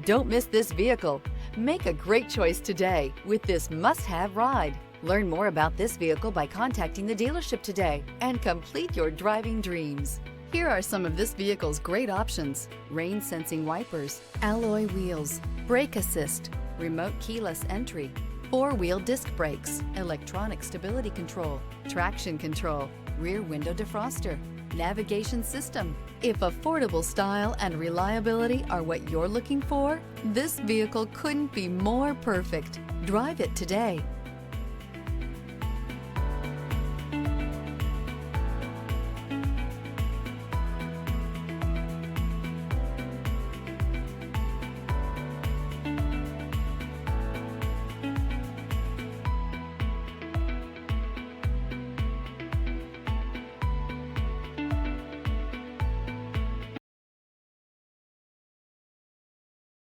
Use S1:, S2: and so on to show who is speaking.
S1: Don't miss this vehicle. Make a great choice today with this must-have ride. Learn more about this vehicle by contacting the dealership today and complete your driving dreams. Here are some of this vehicle's great options: rain sensing wipers, alloy wheels, brake assist, remote keyless entry, four-wheel disc brakes, electronic stability control, traction control, rear window defroster, navigation system. If affordable style and reliability are what you're looking for, this vehicle couldn't be more perfect. Drive it today.